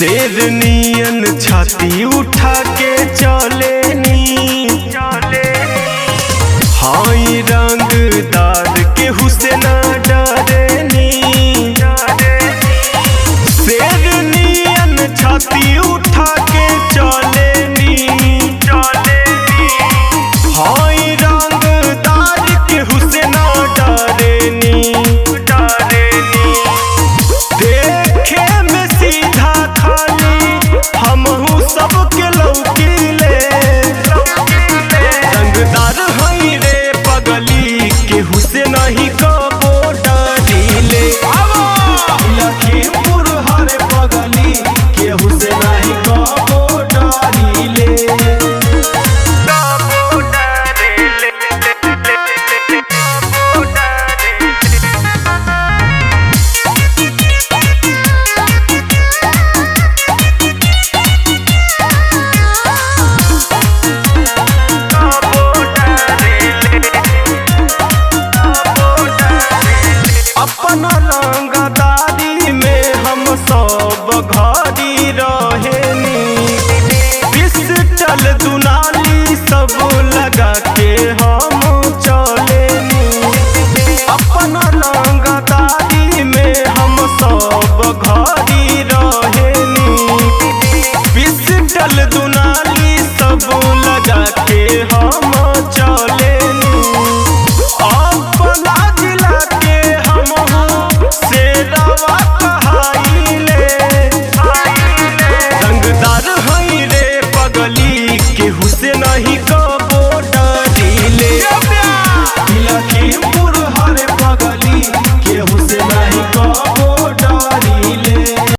शेरनियन छाती उठा के चलेनी हाई रंगदार के हुसैन डरेनी शेरनियन छाती उठा के चलेनी हाई रंगदार के हुसैन डरेनी देखे में सीधा खाली हमहू सबके लौकीले रंगदार हई रे पगली के हुसैन ही कबो डरीले लखीमपुर हर पगली के हुसैन ही कबो डरीले अपना रंगदारी में हम सब घड़ी रहेनी पिस्टल दुनाली सब लगा